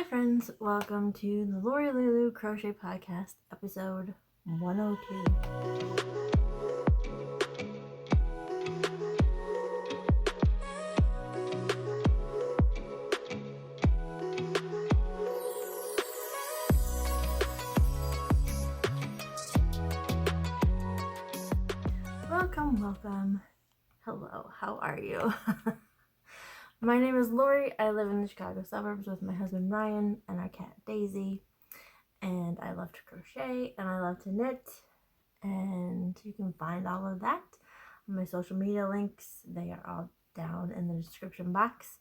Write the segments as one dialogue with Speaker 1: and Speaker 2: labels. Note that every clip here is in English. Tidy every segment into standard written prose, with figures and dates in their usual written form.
Speaker 1: friends, welcome to the Lori Lulu Crochet Podcast, episode 102. Welcome. Hello, how are you? My name is Lori. I live in the Chicago suburbs with my husband Ryan and our cat Daisy. And I love to crochet and I love to knit. And you can find all of that on my social media links. They are all down in the description box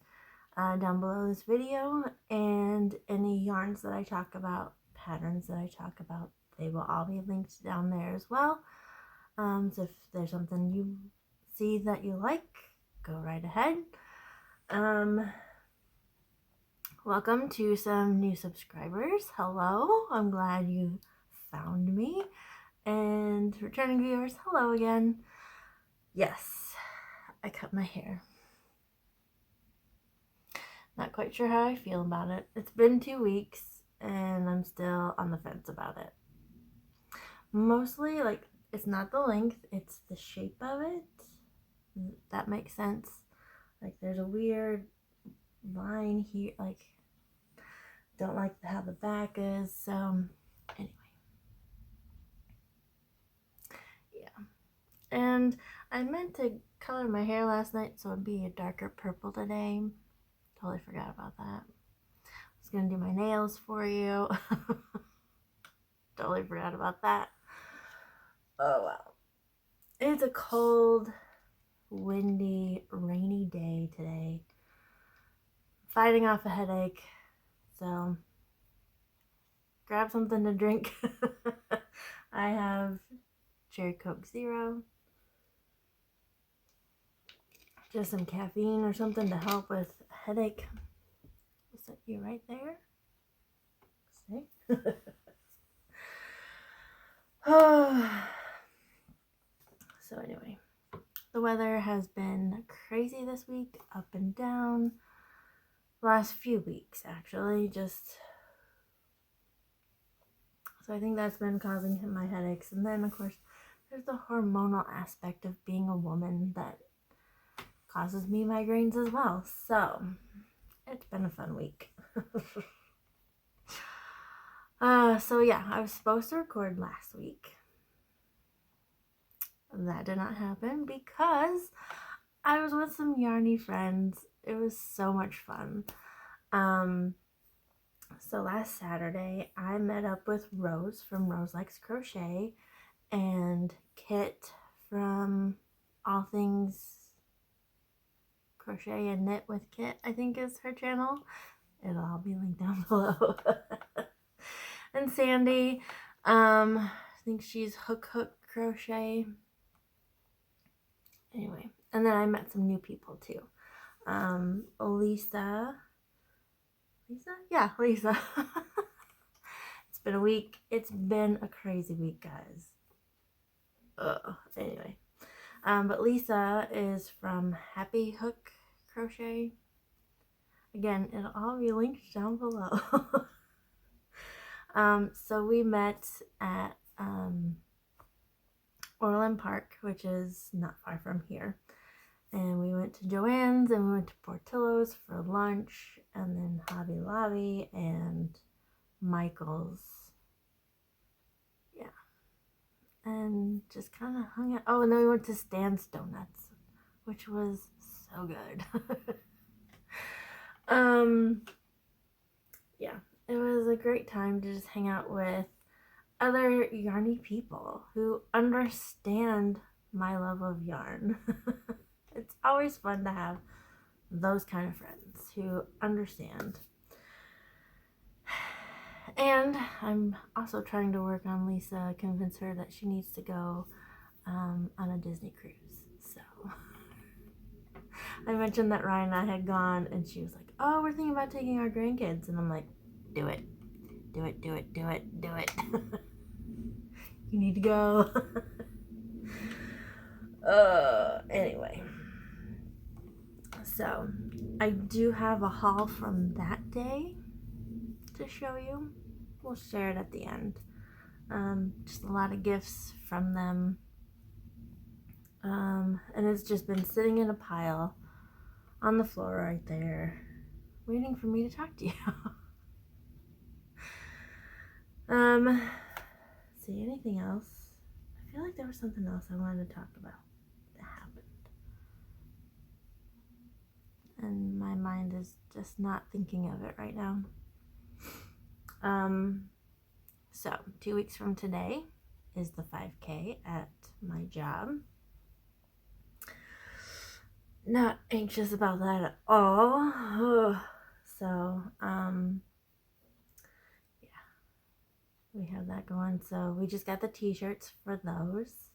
Speaker 1: down below this video. And any yarns that I talk about, patterns that I talk about, they will all be linked down there as well. So if there's something you see that you like, go right ahead. Welcome to some new subscribers. Hello, I'm glad you found me. And returning viewers, hello again. Yes, I cut my hair. Not quite sure how I feel about it. It's been 2 weeks and I'm still on the fence about it. Mostly, it's not the length, it's the shape of it. That makes sense. There's a weird line here, don't like how the back is, so anyway. Yeah. And I meant to color my hair last night so it'd be a darker purple today. Totally forgot about that. I was gonna do my nails for you. Totally forgot about that. Oh wow. It's a cold, windy, rainy day today. Fighting off a headache, so grab something to drink. I have Cherry Coke Zero, just some caffeine or something to help with a headache. I'll set you right there. See? So anyway, the weather has been crazy this week, up and down. Last few weeks actually, so I think that's been causing my headaches. And then of course there's the hormonal aspect of being a woman that causes me migraines as well. So it's been a fun week. So yeah, I was supposed to record last week. That did not happen because I was with some yarny friends. It was so much fun. So last Saturday, I met up with Rose from Rose Likes Crochet and Kit from All Things Crochet and Knit with Kit, I think is her channel. It'll all be linked down below. And Sandy, I think she's Hook Crochet. Anyway, and then I met some new people too. Lisa. Yeah, Lisa. It's been a week. It's been a crazy week, guys. Anyway. But Lisa is from Happy Hook Crochet. Again, it'll all be linked down below. So we met at Orland Park, which is not far from here. And we went to Joanns and we went to Portillo's for lunch, and then Hobby Lobby and Michael's. Yeah. And just kind of hung out. Oh, and then we went to Stan's Donuts, which was so good. Yeah, it was a great time to just hang out with other yarny people who understand my love of yarn. It's always fun to have those kind of friends who understand. And I'm also trying to work on Lisa, convince her that she needs to go on a Disney cruise. So I mentioned that Ryan and I had gone, and she was like, oh, we're thinking about taking our grandkids. And I'm like, do it. Do it, do it, do it, do it. You need to go. Anyway. So, I do have a haul from that day. to show you. We'll share it at the end. Just a lot of gifts from them. And it's just been sitting in a pile on the floor right there, waiting for me to talk to you. See, anything else? I feel like there was something else I wanted to talk about that happened. And my mind is just not thinking of it right now. So 2 weeks from today is the 5K at my job. Not anxious about that at all. So, yeah, we have that going. So we just got the t-shirts for those.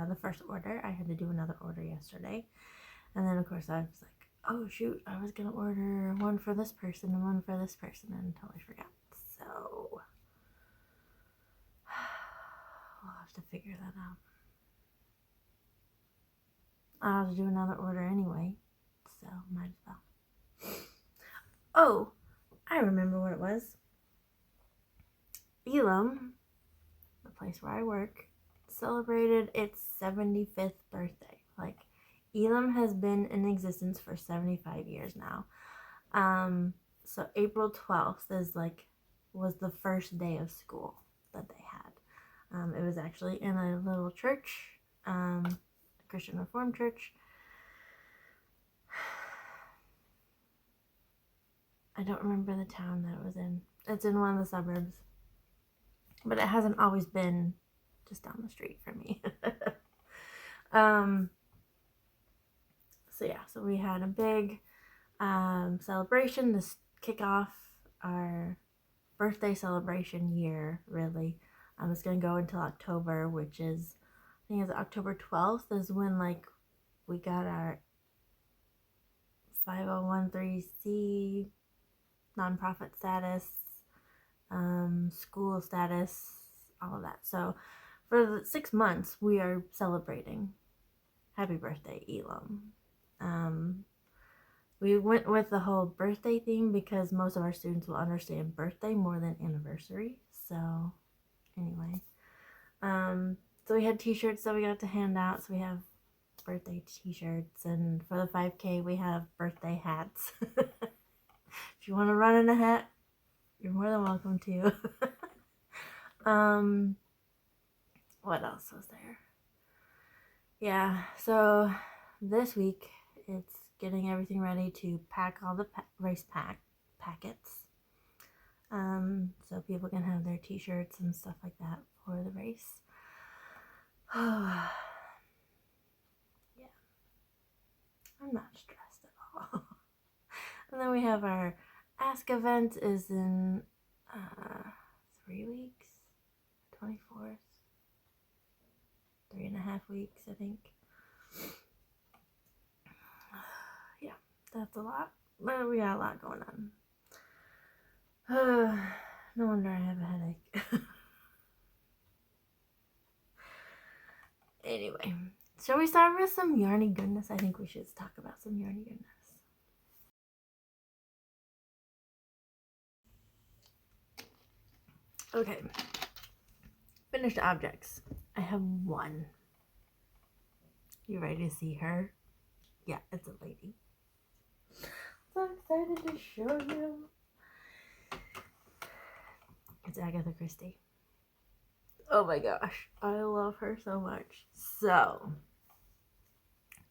Speaker 1: The first order, I had to do another order yesterday. And then of course I was like, oh shoot, I was gonna order one for this person and one for this person and totally forgot. So we'll have to figure that out. I'll have to do another order anyway, so might as well. Oh, I remember what it was. Elam, the place where I work, celebrated its 75th birthday. Like, Elam has been in existence for 75 years now. So April 12th was the first day of school that they had. It was actually in a little church, Christian Reformed church. I don't remember the town that it was in. It's in one of the suburbs. But it hasn't always been just down the street for me. So we had a big celebration to kick off our birthday celebration year, really. It's going to go until October, which is, I think it's October 12th is when, like, we got our 501(c) nonprofit status, school status, all of that. So for the 6 months, we are celebrating. Happy birthday, Elam. We went with the whole birthday theme because most of our students will understand birthday more than anniversary. So anyway, so we had t-shirts that we got to hand out. So we have birthday t-shirts, and for the 5K we have birthday hats. If you want to run in a hat, you're more than welcome to. What else was there? Yeah, so this week it's getting everything ready to pack all the race packets, so people can have their t-shirts and stuff like that for the race. Yeah, I'm not stressed at all. And then we have our Ask event is in 3 weeks, 24th, 3.5 weeks, I think. Yeah, that's a lot, but we got a lot going on. No wonder I have a headache. Anyway, shall we start with some yarny goodness? I think we should talk about some yarny goodness. Okay, finished objects. I have one. You ready to see her? Yeah, it's a lady. So excited to show you. It's Agatha Christie. Oh my gosh, I love her so much. So,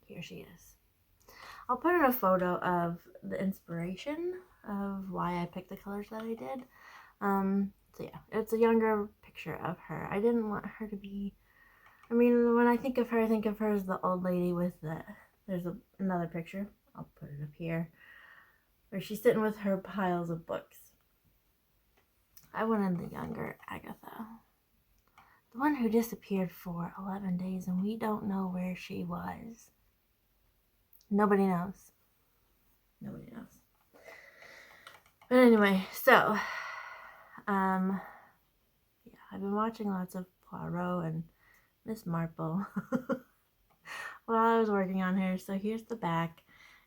Speaker 1: here she is. I'll put in a photo of the inspiration of why I picked the colors that I did. So yeah, it's a younger picture of her. I didn't want her to be, I mean, when I think of her as the old lady with there's another picture, I'll put it up here, where she's sitting with her piles of books. I wanted the younger Agatha. The one who disappeared for 11 days and we don't know where she was. Nobody knows. Nobody knows. But anyway, so, yeah, I've been watching lots of Poirot and Miss Marple while I was working on her. So here's the back.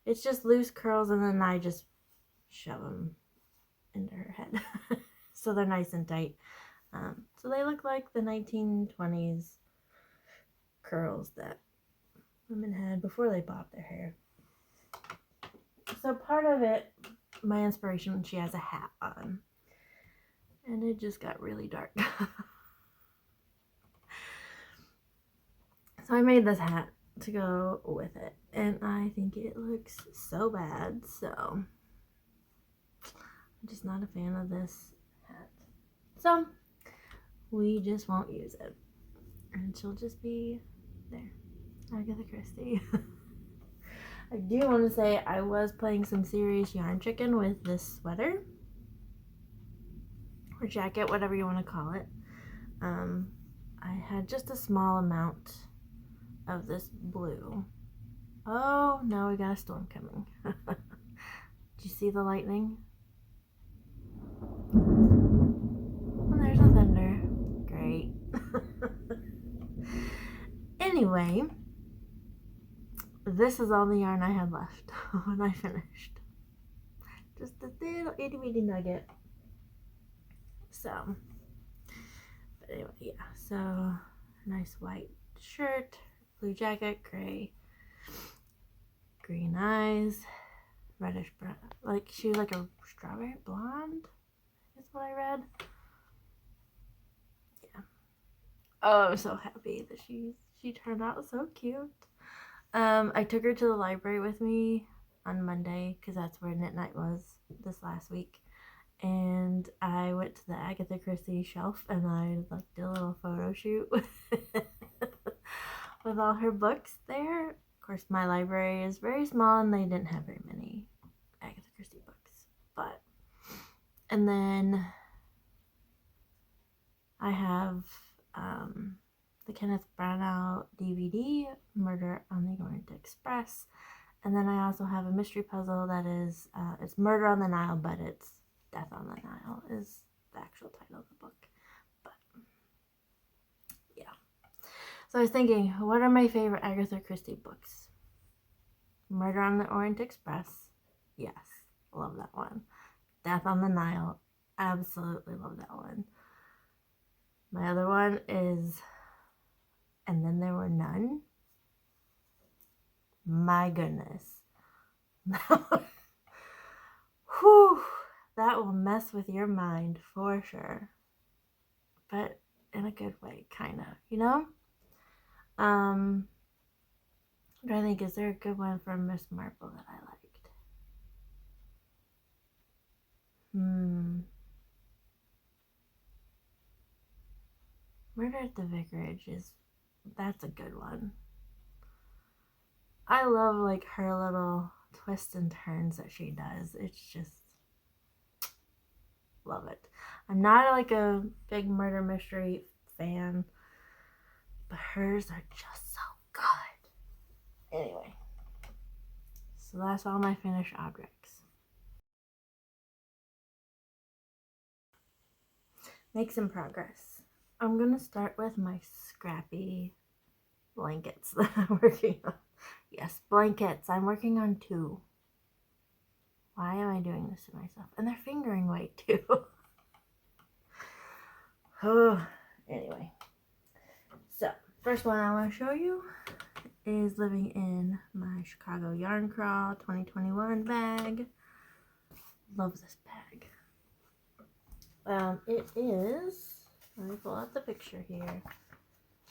Speaker 1: It's just loose curls and then I just shove them into her head. so they're nice and tight. So they look like the 1920s curls that women had before they bobbed their hair. So part of it, my inspiration, she has a hat on. And it just got really dark. So I made this hat to go with it. And I think it looks so bad. So I'm just not a fan of this hat. So we just won't use it. And she'll just be there. Agatha Christie. I do want to say I was playing some serious yarn chicken with this sweater. Or jacket, whatever you want to call it. I had just a small amount of this blue. Oh, now we got a storm coming. Did you see the lightning? And there's a thunder. Great. Anyway, this is all the yarn I had left when I finished. Just a little itty bitty nugget. So, but anyway, yeah. So, nice white shirt, blue jacket, gray, green eyes, reddish brown. Like, she was like a strawberry blonde, is what I read. Yeah. Oh, I'm so happy that she turned out so cute. I took her to the library with me on Monday because that's where knit night was this last week. And I went to the Agatha Christie shelf and I like did a little photo shoot with all her books there. Of course, my library is very small and they didn't have very many Agatha Christie books. But, and then I have the Kenneth Branagh DVD, Murder on the Orient Express. And then I also have a mystery puzzle that is, it's Murder on the Nile, but it's Death on the Nile is the actual title of the book. But, yeah. So I was thinking, what are my favorite Agatha Christie books? Murder on the Orient Express. Yes, love that one. Death on the Nile. Absolutely love that one. My other one is And Then There Were None. My goodness. Whew. That will mess with your mind for sure. But in a good way, kind of, you know? I'm trying to think, is there a good one from Miss Marple that I liked? Murder at the Vicarage that's a good one. I love like her little twists and turns that she does. It's just, love it. I'm not like a big murder mystery fan, but hers are just so good. Anyway, so that's all my finished objects. Make some progress. I'm gonna start with my Scrappy Blankets that I'm working on. Yes, blankets. I'm working on 2. Why am I doing this to myself? And they're fingering weight too. Oh, anyway. So, first one I want to show you is living in my Chicago Yarn Crawl 2021 bag. Love this bag. It is, let me pull out the picture here.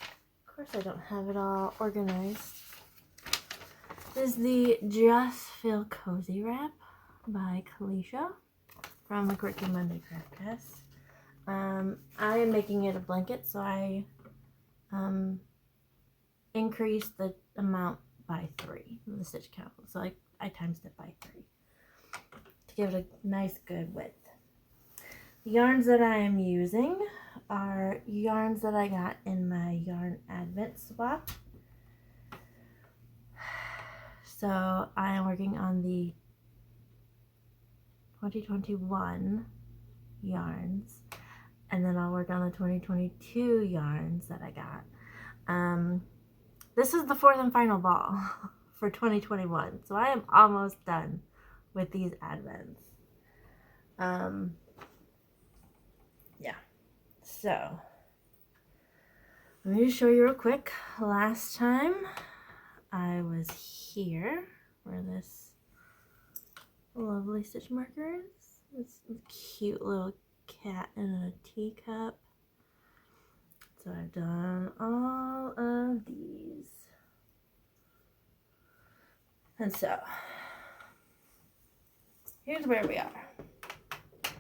Speaker 1: Of course I don't have it all organized. This is the Just Feel Cozy wrap by Kalisha from the Quirky Monday Craft Test. I am making it a blanket, so I increased the amount by 3, the stitch count. So I times it by 3 to give it a nice good width. The yarns that I am using are yarns that I got in my yarn advent swap. So I am working on the 2021 yarns, and then I'll work on the 2022 yarns that I got. This is the 4th and final ball for 2021, so I am almost done with these advents. So let me just show you real quick. Last time I was here where this lovely stitch marker is. It's a cute little cat in a teacup. So I've done all of these. And so here's where we are.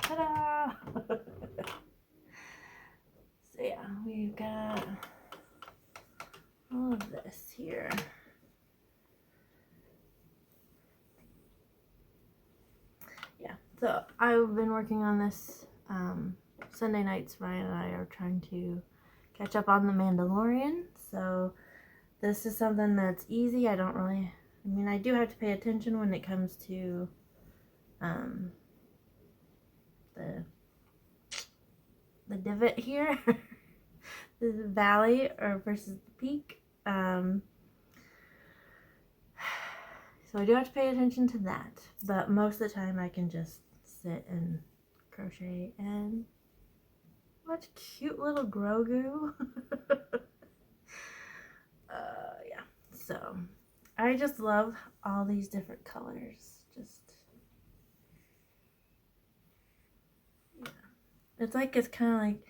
Speaker 1: Ta-da! So yeah, we've got all of this here. Yeah, so I've been working on this Sunday nights. Ryan and I are trying to catch up on The Mandalorian. So this is something that's easy. I don't really, I mean, I do have to pay attention when it comes to the divot here, the valley or versus the peak. So I do have to pay attention to that, but most of the time I can just sit and crochet and watch cute little Grogu. Yeah, so I just love all these different colors. It's like, it's kind of like,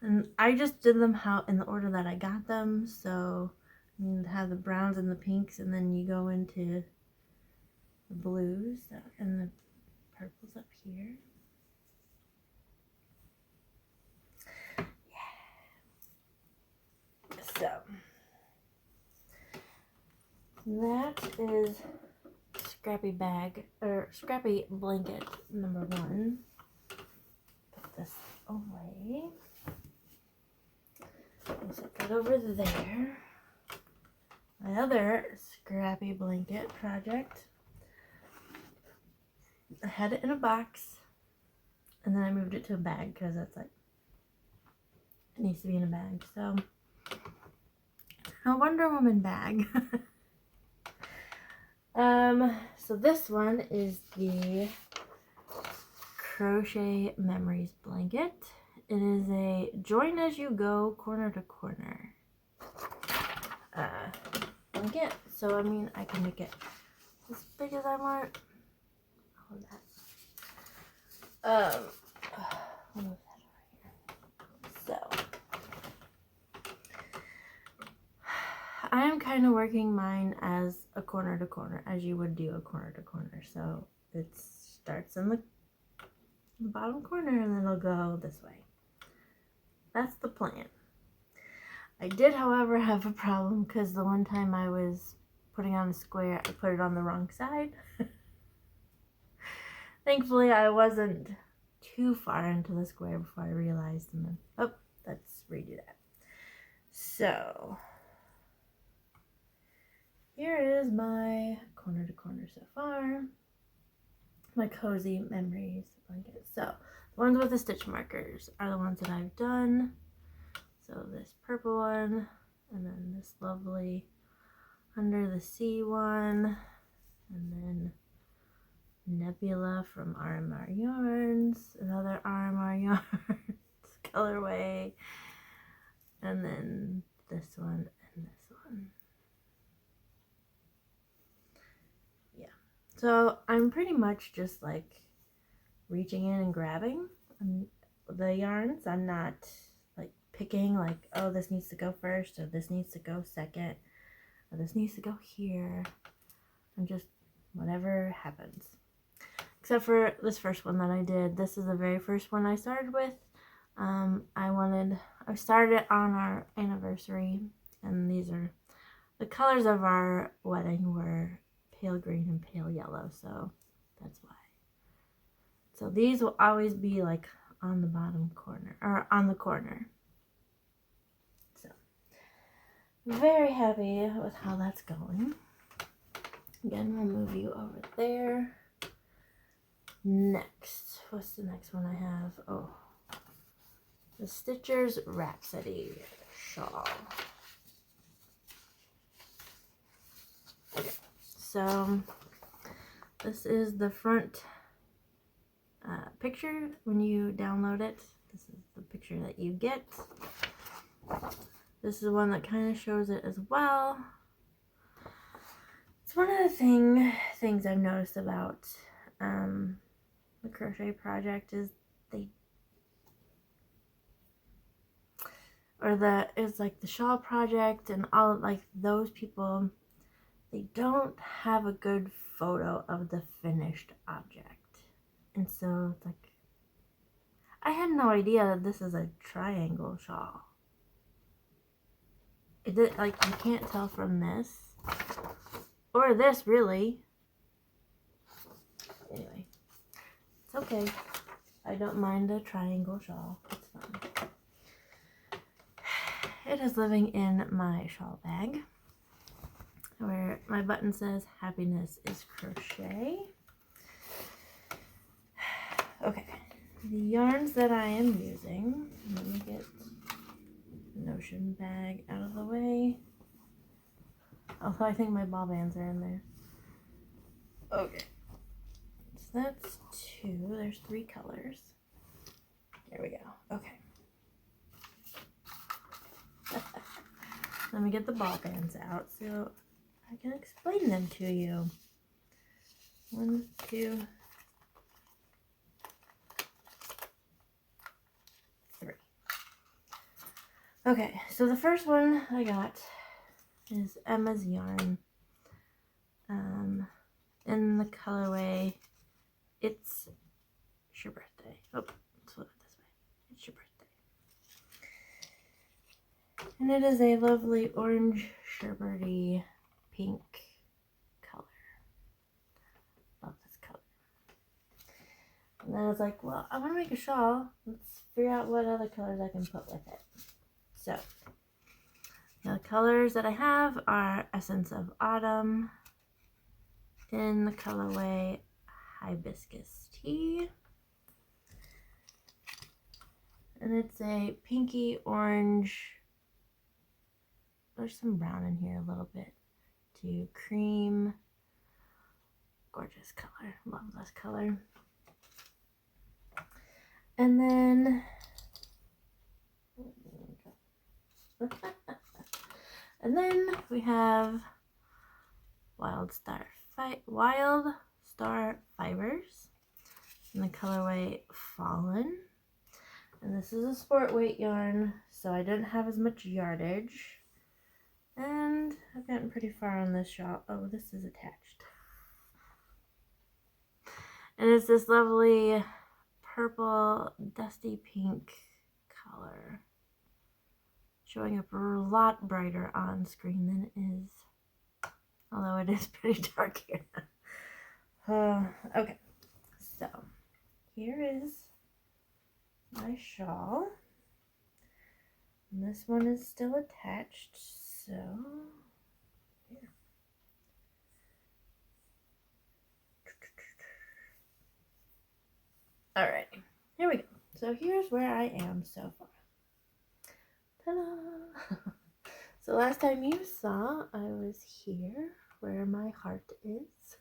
Speaker 1: and I just did them how in the order that I got them. So you have the browns and the pinks, and then you go into the blues and the purples up here. Yeah. So that is Scrappy Blanket number 1. Put this away. Set that over there. My other Scrappy Blanket project, I had it in a box, and then I moved it to a bag because that's like, it needs to be in a bag. So a Wonder Woman bag. So this one is the Crochet Memories blanket. It is a join as you go, corner to corner blanket. So I mean, I can make it as big as I want. All of that. I'll move that over here. So I am kind of working mine as a corner to corner, as you would do a corner to corner. So it starts in the bottom corner and then it'll go this way. That's the plan. I did, however, have a problem because the one time I was putting on a square, I put it on the wrong side. Thankfully, I wasn't too far into the square before I realized, and then, oh, let's redo that. So here is my corner to corner so far. My Cozy Memories blanket. So the ones with the stitch markers are the ones that I've done. So this purple one, and then this lovely Under the Sea one, and then Nebula from RMR Yarns, another RMR Yarns colorway, and then this one and this one. Yeah, so I'm pretty much just like reaching in and grabbing the yarns. I'm not like picking like, oh, this needs to go first, or this needs to go second, or this needs to go here. I'm just whatever happens. Except for this first one that I did. This is the very first one I started with. I started it on our anniversary, and these are the colors of our wedding were pale green and pale yellow, so that's why. So these will always be like on the bottom corner, or on the corner. So very happy with how that's going. Again, we'll move you over there. Next, what's the next one I have? Oh, the Stitchers Wrapsody shawl. Okay, so this is the front picture when you download it. This is the picture picture that you get. This is one that kind of shows it as well. It's one of the things I've noticed about the crochet project is it's like the Shawl project and all, like, those people, they don't have a good photo of the finished object. And so it's like, I had no idea that this is a triangle shawl. It did, like, you can't tell from this or this really. Anyway, it's okay. I don't mind a triangle shawl. It's fun. It is living in my shawl bag, where my button says happiness is crochet. Okay, the yarns that I am using, let me get the Notion bag out of the way. Although I think my ball bands are in there. Okay, so that's 2. There's 3 colors. There we go. Okay. Let me get the ball bands out so I can explain them to you. 1, 2, 3. Okay, so the first one I got is Emma's yarn. In the colorway, it's your birthday. Oh, let's flip it this way. It's your birthday. And it is a lovely orange, sherbety, pink color. Love this color. And then I was like, well, I want to make a shawl. Let's figure out what other colors I can put with it. So, the colors that I have are Essence of Autumn in the colorway Hibiscus Tea. And it's a pinky orange. There's some brown in here a little bit. To cream. Gorgeous color. Love this color. And then we have Wild Star Fibers in the colorway Fallen. And this is a sport weight yarn, so I didn't have as much yardage. And I've gotten pretty far on this shawl. Oh, this is attached. And it's this lovely purple, dusty pink color. Showing up a lot brighter on screen than it is. Although it is pretty dark here now. Okay, so here is my shawl. And this one is still attached, so here. Alright, here we go. So here's where I am so far. Ta-da! So last time you saw, I was here where my heart is.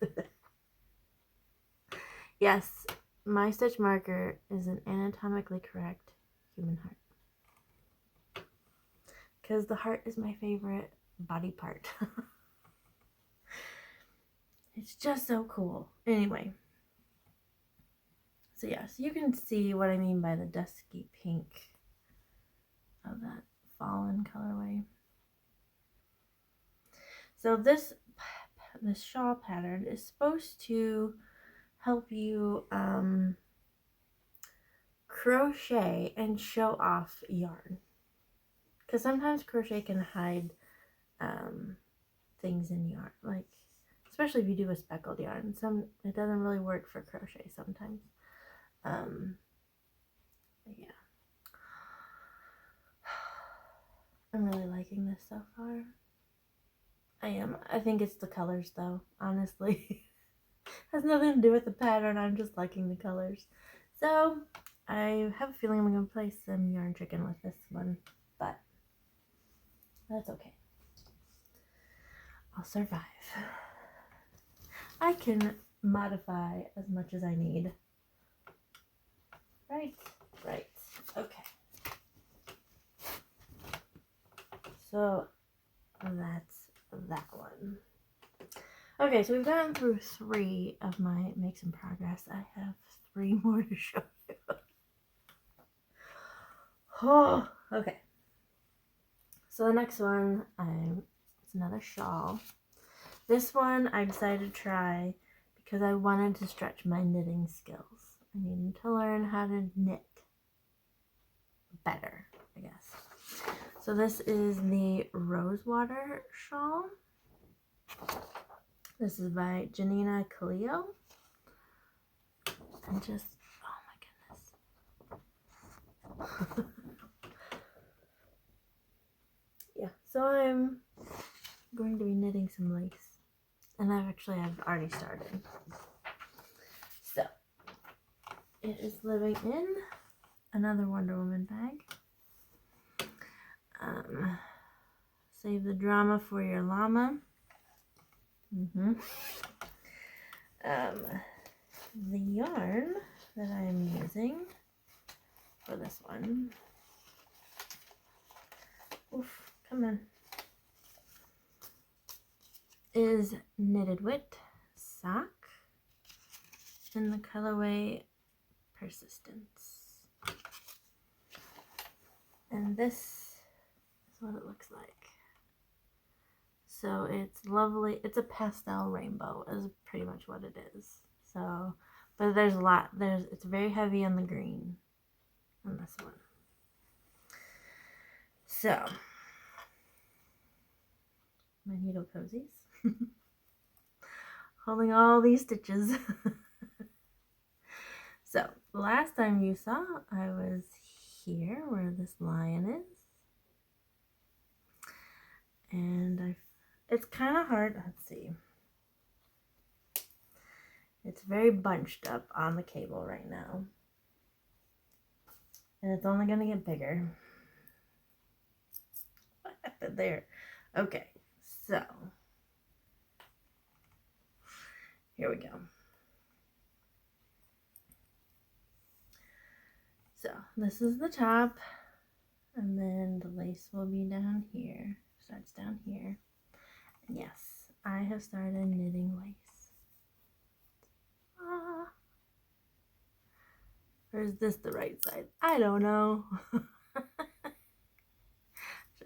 Speaker 1: Yes, my stitch marker is an anatomically correct human heart. Because the heart is my favorite body part. It's just so cool. Anyway. So yes, you can see what I mean by the dusky pink of that Fallen colorway. So this shawl pattern is supposed to help you crochet and show off yarn. Because sometimes crochet can hide things in yarn, like especially if you do a speckled yarn. It doesn't really work for crochet sometimes. Yeah. I'm really liking this so far. I am. I think it's the colors though, honestly. Has nothing to do with the pattern, I'm just liking the colors. So, I have a feeling I'm going to play some yarn chicken with this one, but that's okay. I'll survive. I can modify as much as I need. Right, okay. So that's that one. Okay, so we've gotten through 3 of my makes in progress. I have 3 more to show you. Oh, okay. So the next one, it's another shawl. This one I decided to try because I wanted to stretch my knitting skills. I needed to learn how to knit better, I guess. So this is the Rosewater Shawl. This is by Janina Calio. And just, oh my goodness. Yeah, so I'm going to be knitting some lace. And I've already started. So, it is living in another Wonder Woman bag. Save the drama for your llama. The yarn that I'm using for this one, come on, is Knitted Wit Sock in the colorway Persistence. And this is what it looks like. So it's lovely. It's a pastel rainbow is pretty much what it is. So, but there's a lot. It's very heavy on the green on this one. So, my needle cozies. Holding all these stitches. So, the last time you saw, I was here where this lion is. And it's kind of hard. Let's see. It's very bunched up on the cable right now. And it's only going to get bigger. What happened there? Okay, so here we go. So this is the top, and then the lace will be down here. Starts down here. And yes, I have started knitting lace. Or is this the right side? I don't know.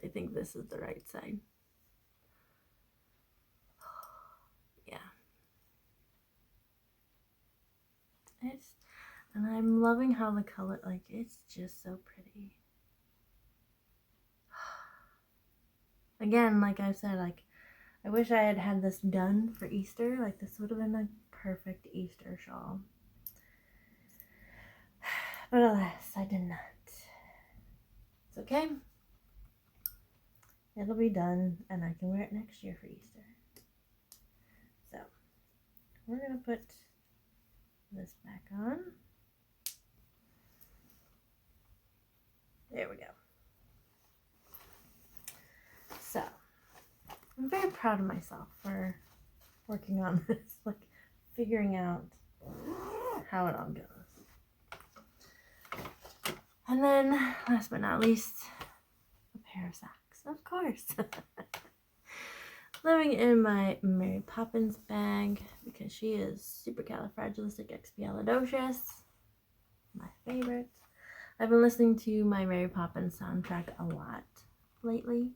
Speaker 1: I think this is the right side. Yeah. And I'm loving how the color, like, it's just so pretty. Again, like I said, like, I wish I had had this done for Easter. Like, this would have been a perfect Easter shawl. But alas, I did not. It's okay. It'll be done, and I can wear it next year for Easter. So, we're going to put this back on. There we go. So, I'm very proud of myself for working on this, like figuring out how it all goes. And then, last but not least, a pair of socks, of course. Living in my Mary Poppins bag because she is supercalifragilisticexpialidocious. My favorite. I've been listening to my Mary Poppins soundtrack a lot lately.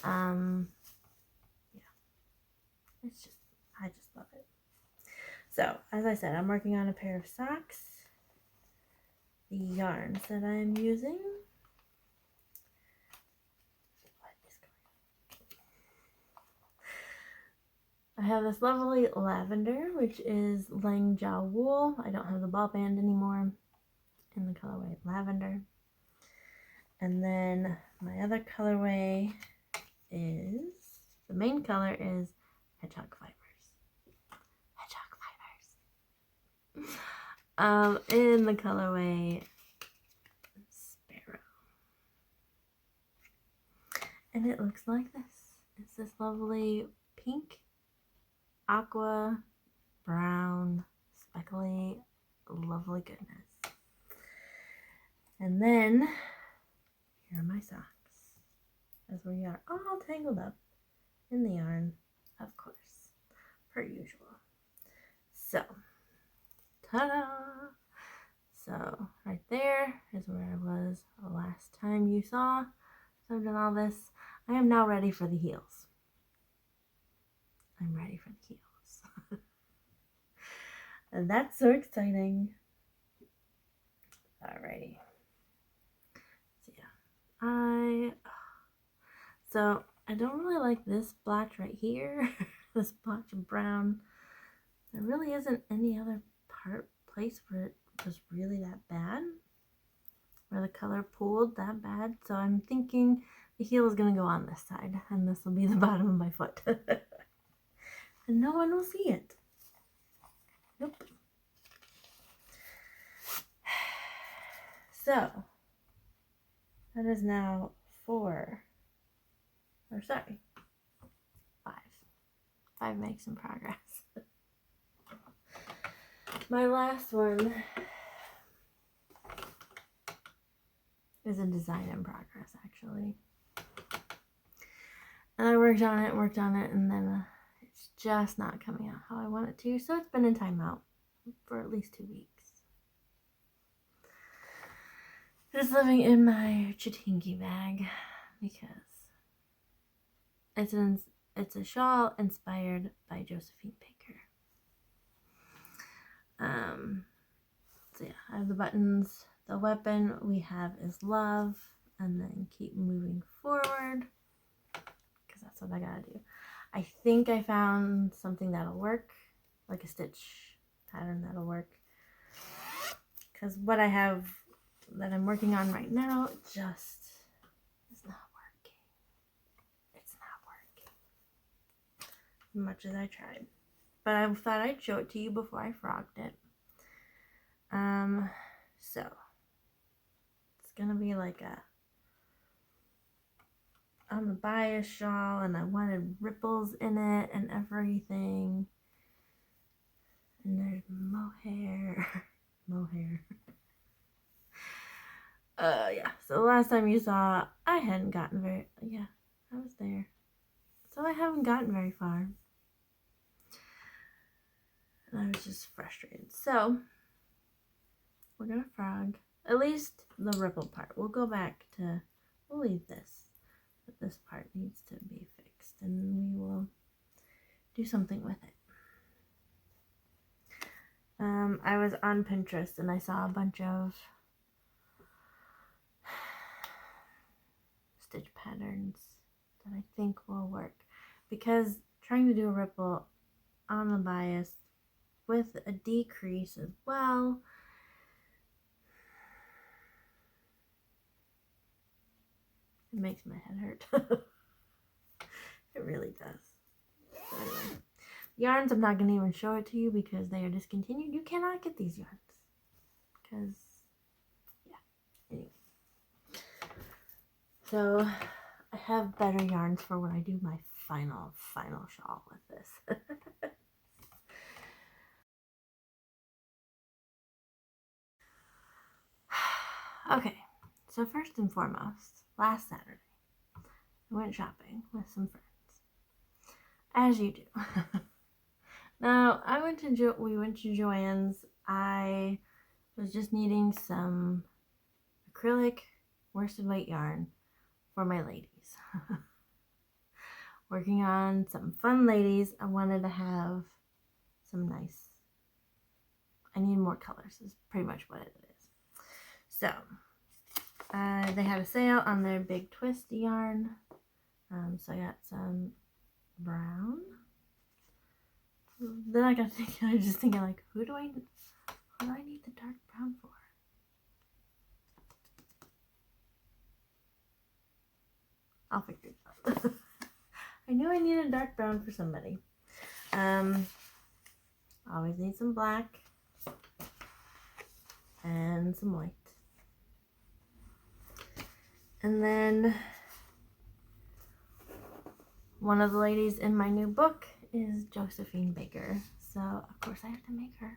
Speaker 1: Yeah. I just love it. So, as I said, I'm working on a pair of socks. The yarns that I'm using. What is going on? I have this lovely lavender, which is Langjiao wool. I don't have the ball band anymore, in the colorway lavender. And then my other colorway is, the main color is hedgehog fibers. In the colorway Sparrow. And it looks like this. It's this lovely pink, aqua, brown, speckly, lovely goodness. And then, here are my socks. as we are all tangled up in the yarn, of course, per usual. So, ta-da! So, right there is where I was the last time you saw. So I've done all this. I am now ready for the heels. I'm ready for the heels. And that's so exciting. Alrighty. So I don't really like this blotch right here. This blotch of brown. There really isn't any other place where it was really that bad, where the color pooled that bad. So I'm thinking the heel is going to go on this side, and this will be the bottom of my foot. And no one will see it. Nope. So that is now 5 makes some progress. My last one is a design in progress, actually. And I worked on it, and then it's just not coming out how I want it to. So it's been in timeout for at least 2 weeks. It's living in my Chitinky bag because it's a shawl inspired by Josephine Baker. So yeah, I have the buttons. The weapon we have is love, and then keep moving forward, because that's what I gotta do. I think I found something that'll work, like a stitch pattern that'll work, because what I have that I'm working on right now just is not working. It's not working as much as I tried. But I thought I'd show it to you before I frogged it. So it's gonna be like on the bias shawl, and I wanted ripples in it and everything. And there's mohair. Yeah, so the last time you saw, I hadn't gotten I was there. So I haven't gotten very far. And I was just frustrated. So, we're gonna frog, at least the ripple part. We'll leave this. But this part needs to be fixed, and we will do something with it. I was on Pinterest, and I saw a bunch of stitch patterns that I think will work, because trying to do a ripple on the bias with a decrease as well, it makes my head hurt. It really does. So anyway, yarns, I'm not going to even show it to you because they are discontinued. You cannot get these yarns because, yeah, anyway. So I have better yarns for when I do my final shawl with this. Okay, so first and foremost, last Saturday, I went shopping with some friends, as you do. Now, we went to Joanns. I was just needing some acrylic worsted weight yarn for my ladies. Working on some fun ladies. I wanted to have some nice, I need more colors is pretty much what it is. So, they had a sale on their big twist yarn. So I got some brown. Then I got thinking, I was just thinking like, who do I need the dark brown for? I'll figure it out. I knew I needed a dark brown for somebody. Always need some black and some white. And then one of the ladies in my new book is Josephine Baker. So of course I have to make her.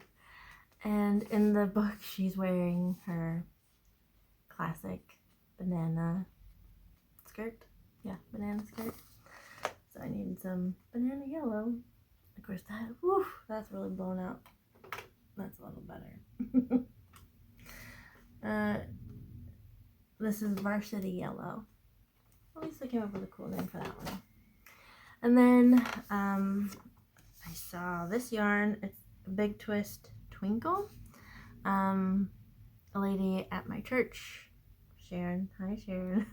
Speaker 1: And in the book she's wearing her classic banana skirt. yeah, banana skirt. So I needed some banana yellow. Of course, that's really blown out. That's a little better. This is Varsity Yellow. At least I came up with a cool name for that one. And then I saw this yarn. It's a Big Twist Twinkle. A lady at my church, Sharon. Hi, Sharon.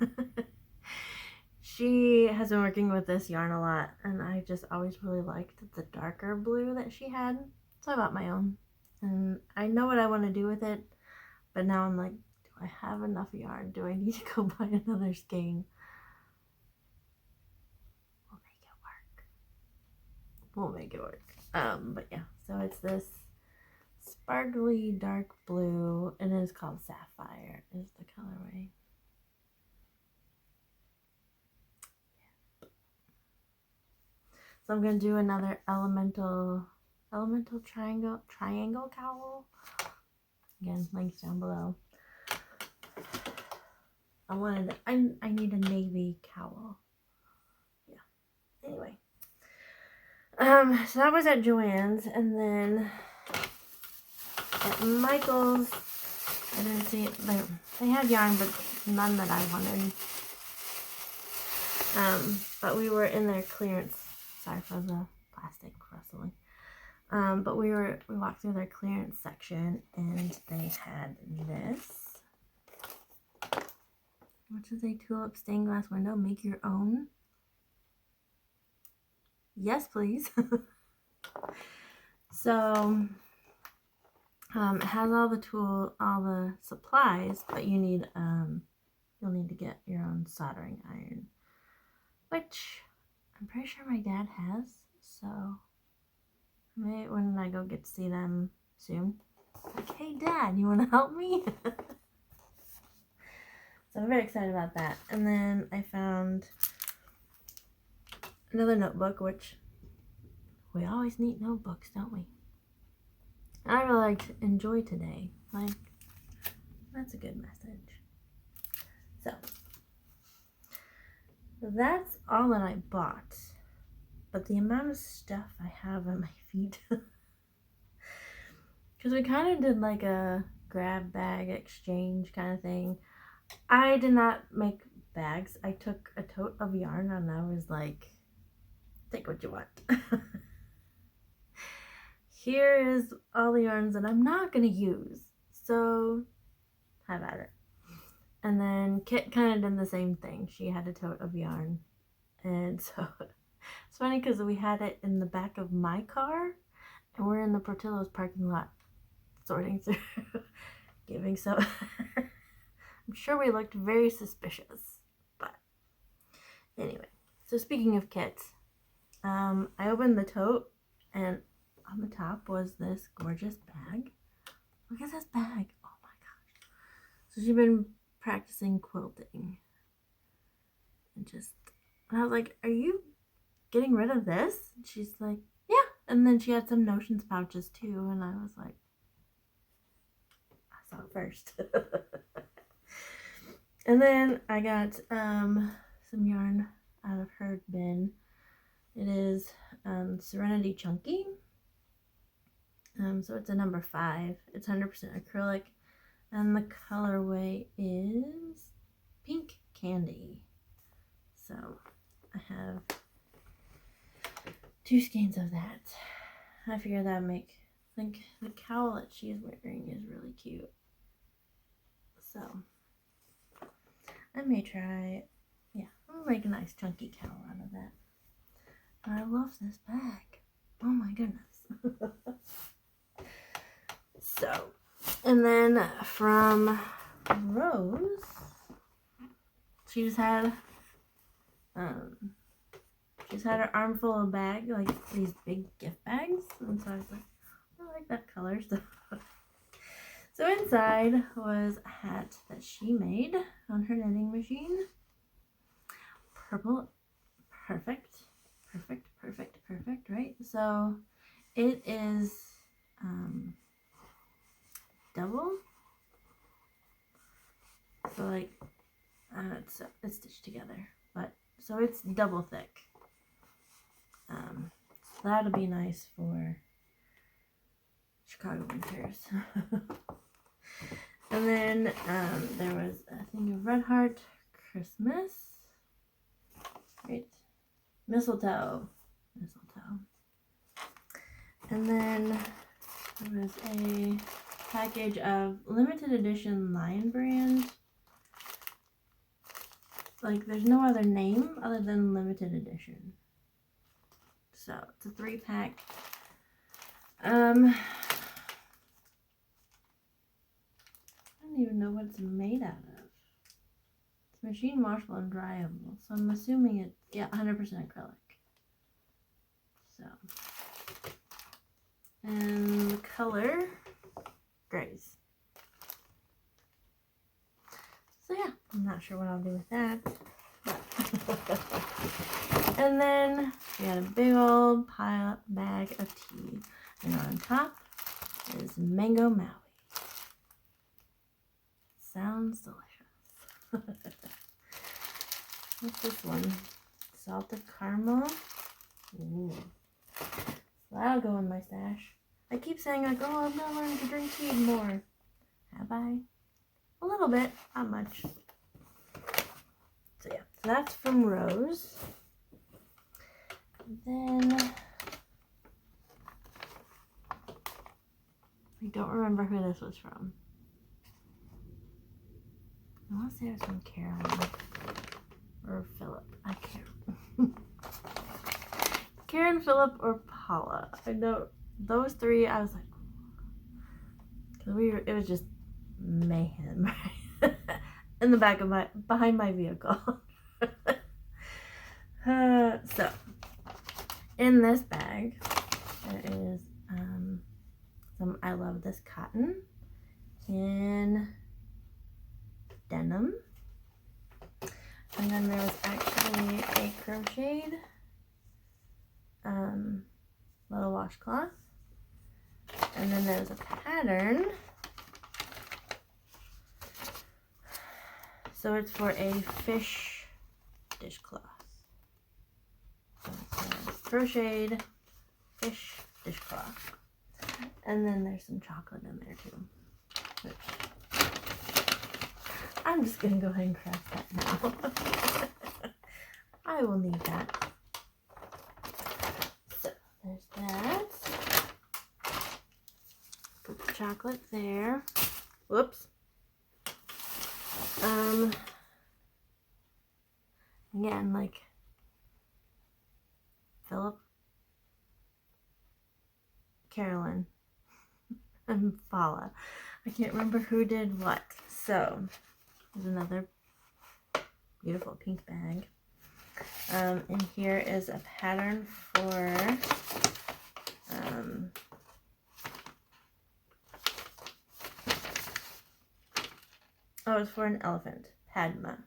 Speaker 1: She has been working with this yarn a lot, and I just always really liked the darker blue that she had. So I bought my own. And I know what I want to do with it, but now I'm like, do I have enough yarn? Do I need to go buy another skein? We'll make it work. But yeah, so it's this sparkly dark blue, and it is called Sapphire is the colorway. So I'm gonna do another elemental triangle cowl. Again, links down below. I need a navy cowl. Yeah. Anyway. So that was at Joanns, and then at Michael's, I didn't see it. They had yarn, but none that I wanted. But we were in their clearance. Sorry for the plastic rustling. But we walked through their clearance section, and they had this, which is a tulip stained glass window. Make your own. Yes, please. So it has all the supplies, but you'll need to get your own soldering iron, which I'm pretty sure my dad has. So maybe when I go get to see them soon, like, hey Dad, you want to help me? So I'm very excited about that. And then I found another notebook, which we always need notebooks, don't we? I really liked Enjoy Today. Like, that's a good message. So that's all that I bought. But the amount of stuff I have on my feet, because we kind of did like a grab bag exchange kind of thing. I did not make bags. I took a tote of yarn, and I was like, take what you want. Here is all the yarns that I'm not going to use. So, have at it. And then Kit kind of did the same thing. She had a tote of yarn. And so, it's funny because we had it in the back of my car. And we're in the Portillo's parking lot sorting through, giving so... I'm sure we looked very suspicious. But, anyway. So, speaking of Kit, I opened the tote, and on the top was this gorgeous bag. Look at this bag. Oh my gosh. So she's been practicing quilting. And I was like, are you getting rid of this? And she's like, yeah. And then she had some notions pouches too. And I was like, I saw it first. And then I got some yarn out of her bin. It is Serenity Chunky. So it's a number 5. It's 100% acrylic, and the colorway is Pink Candy. So I have 2 skeins of that. I figured that would make, I think the cowl that she is wearing is really cute. So I may try, I'll make a nice chunky cowl out of that. And I love this bag. Oh my goodness. So, and then from Rose, she's had her armful of bag, like these big gift bags, and so I was like, I like that color. So inside was a hat that she made on her knitting machine. Purple, perfect, right? So it is double, so like it's stitched together, but So it's double thick. So that'll be nice for Chicago winters. And then there was a thing of Red Heart Christmas. Right. Mistletoe. And then there was a package of limited edition Lion Brand. Like, there's no other name other than limited edition. So it's a 3-pack. I don't even know what it's made out of. It's machine washable and dryable, so I'm assuming it's 100% acrylic. So, and the color grays. So yeah, I'm not sure what I'll do with that. And then we got a big old bag of tea, and on top is Mango Maui. Sounds delicious. What's this one? Salted caramel. Ooh. So that'll go in my stash. I keep saying like, oh, I'm not learning to drink tea more. Have I? A little bit, not much. So yeah, so that's from Rose. And then I don't remember who this was from. I want to say it was from Carolyn or Philip. I can't. Karen, Philip, or Paula. I know those three. I was like, it was just mayhem in the back of behind my vehicle. So in this bag there is some I Love This cotton in denim, and then there was actually a crocheted little washcloth, and then there's a pattern. So it's for a fish dishcloth. So it's a crocheted fish dishcloth. And then there's some chocolate in there too. Which I'm just going to go ahead and craft that now. I will need that. So there's that. Put the chocolate there. Whoops. Again, like Philip, Carolyn, and Paula. I can't remember who did what. So there's another beautiful pink bag. And here is a pattern for oh, it's for an elephant, Padma.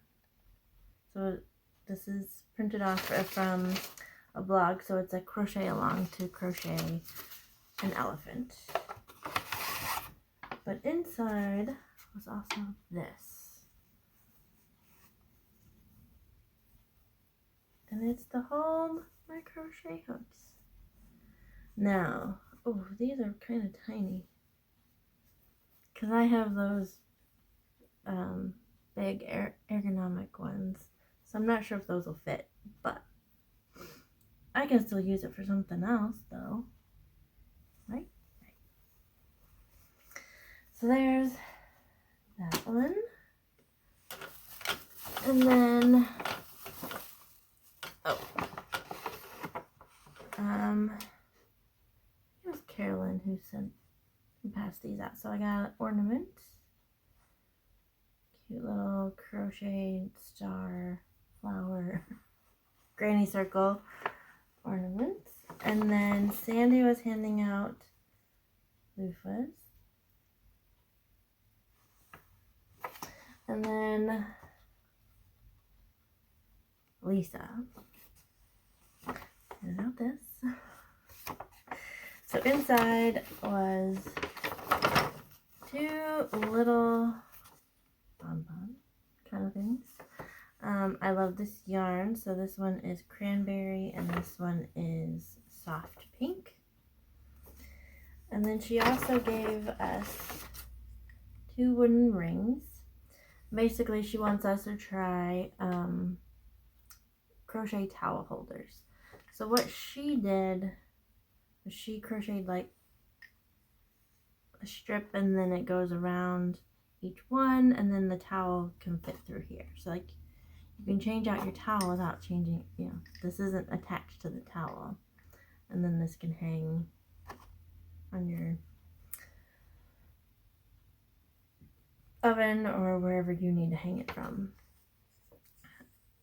Speaker 1: So this is printed off from a blog, so it's a crochet along to crochet an elephant. But inside was also this. And it's to hold my crochet hooks. Now, oh, these are kind of tiny. Because I have those big ergonomic ones. So I'm not sure if those will fit, but I can still use it for something else though. Right? So there's that one. And then it was Carolyn who passed these out. So I got an ornament. Cute little crocheted star, flower, granny circle ornaments. And then Sandy was handing out loofahs. And then Lisa handed out this. So inside was 2 little bonbon kind of things. I love this yarn. So this one is cranberry and this one is soft pink. And then she also gave us 2 wooden rings. Basically, she wants us to try crochet towel holders. So what she did was she crocheted like a strip and then it goes around each one and then the towel can fit through here. So like you can change out your towel without changing, you know, this isn't attached to the towel. And then this can hang on your oven or wherever you need to hang it from.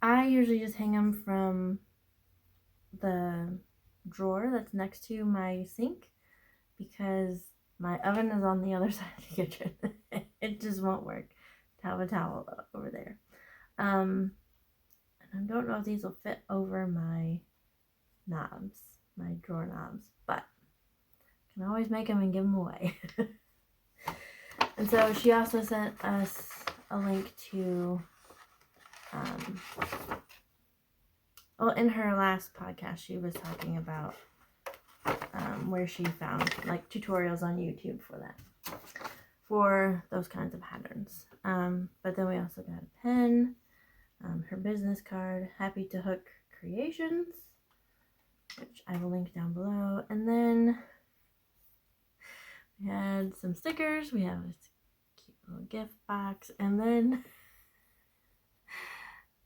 Speaker 1: I usually just hang them from the drawer that's next to my sink because my oven is on the other side of the kitchen. It just won't work to have a towel over there. And I don't know if these will fit over my knobs, my drawer knobs, but I can always make them and give them away. And so she also sent us a link to, well, in her last podcast, she was talking about where she found like tutorials on YouTube for that, for those kinds of patterns. But then we also got a pen, her business card, Happy to Hook Creations, which I will link down below. And then we had some stickers. We have this cute little gift box. And then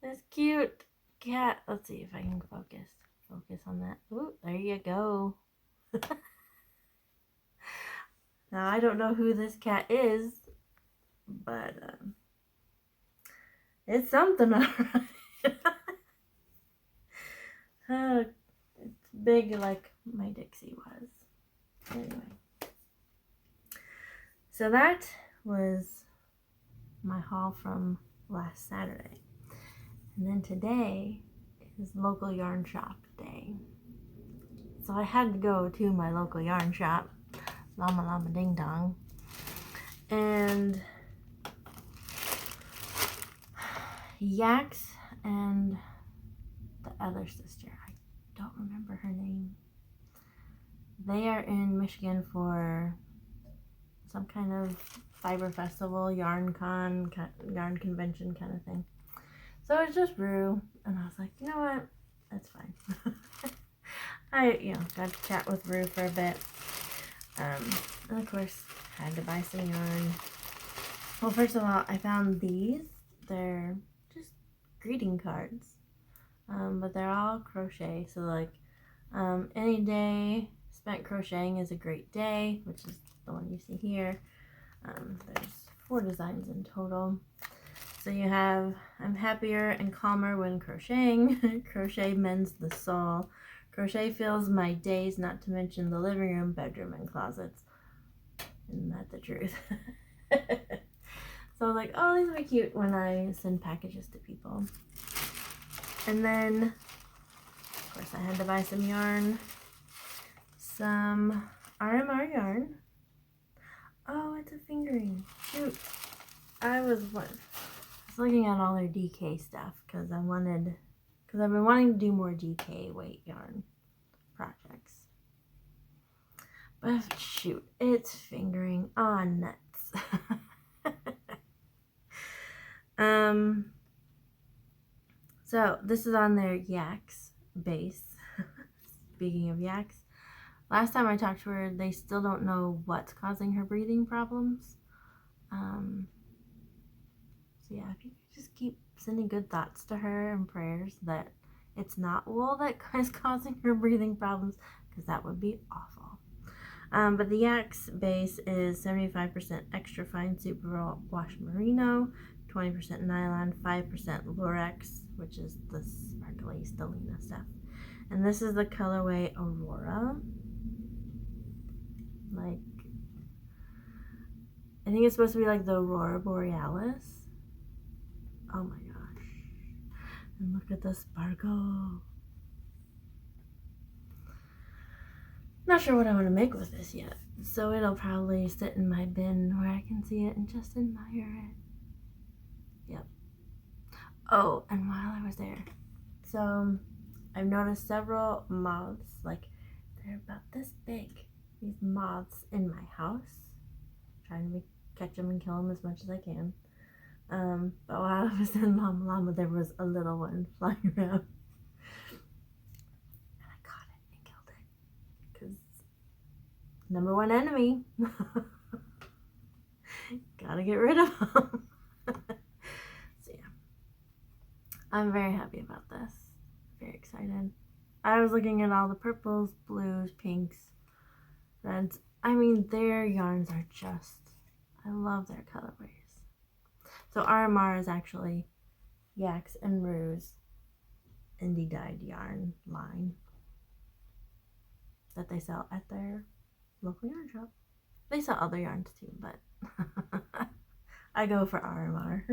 Speaker 1: this cute cat. Let's see if I can focus on that. Ooh, there you go. Now I don't know who this cat is, but it's something, alright. It's big like my Dixie was. Anyway, so that was my haul from last Saturday. And then today is local yarn shop day. So I had to go to my local yarn shop, Llama Llama Ding Dong, and Yax and the other sister, I don't remember her name, they are in Michigan for some kind of fiber festival, yarn convention kind of thing. So it's just Rue, and I was like, you know what, that's fine. I, got to chat with Rue for a bit. And of course, had to buy some yarn. Well, first of all, I found these. They're just greeting cards. But they're all crochet. So, like, any day spent crocheting is a great day, which is the one you see here. There's 4 designs in total. So you have, I'm happier and calmer when crocheting. Crochet mends the soul. Crochet fills my days, not to mention the living room, bedroom, and closets. Isn't that the truth? So I was like, oh, these will be cute when I send packages to people. And then, of course, I had to buy some yarn. Some RMR yarn. Oh, it's a fingering. Shoot. I was looking at all their DK stuff because I've been wanting to do more DK weight yarn projects. But shoot, it's fingering on nuts. So this is on their Yax base. Speaking of Yax, last time I talked to her, they still don't know what's causing her breathing problems. So yeah, if you just keep sending good thoughts to her and prayers that it's not wool that is causing her breathing problems, because that would be awful. But the Yax base is 75% extra fine superwash merino, 20% nylon, 5% lurex, which is the sparkly stellina stuff. And this is the colorway Aurora. Like, I think it's supposed to be like the Aurora Borealis. Oh my gosh. And look at the sparkle. Not sure what I want to make with this yet. So it'll probably sit in my bin where I can see it and just admire it. Yep. Oh, and while I was there, so I've noticed several moths, like they're about this big, these moths in my house, trying to catch them and kill them as much as I can. But while I was in Llama Llama, there was a little one flying around. And I caught it and killed it. Because number one enemy. Gotta get rid of them. So yeah. I'm very happy about this. Very excited. I was looking at all the purples, blues, pinks, reds. I mean, their yarns are just, I love their colorways. So RMR is actually Yaks and Ruse indie dyed yarn line that they sell at their local yarn shop. They sell other yarns too, but I go for RMR.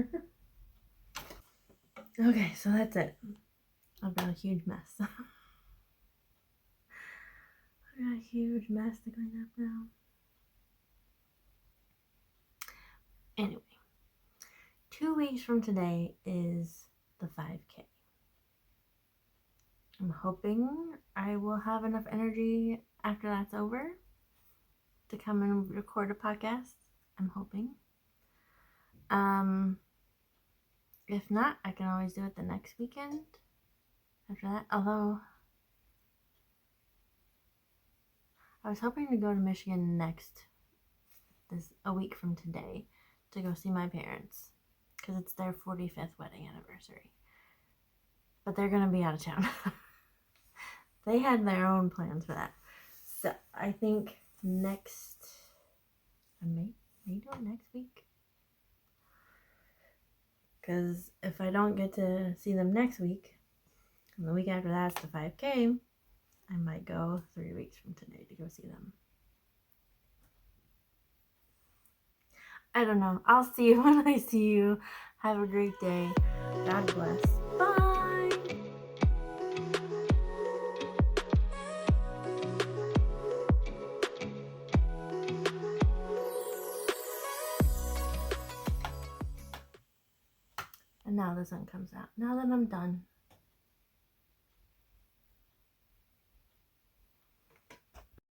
Speaker 1: Okay, so that's it. I've got a huge mess. I've got a huge mess to clean up now. Anyway, 2 weeks from today is the 5K. I'm hoping I will have enough energy after that's over to come and record a podcast. I'm hoping. If not, I can always do it the next weekend after that. Although, I was hoping to go to Michigan a week from today, to go see my parents, because it's their 45th wedding anniversary. But they're going to be out of town. They had their own plans for that. So, I think I may do it next week. Because if I don't get to see them next week, and the week after that's the 5K, I might go 3 weeks from today to go see them. I don't know. I'll see you when I see you. Have a great day. God bless. Bye. And now the sun comes out. Now that I'm done.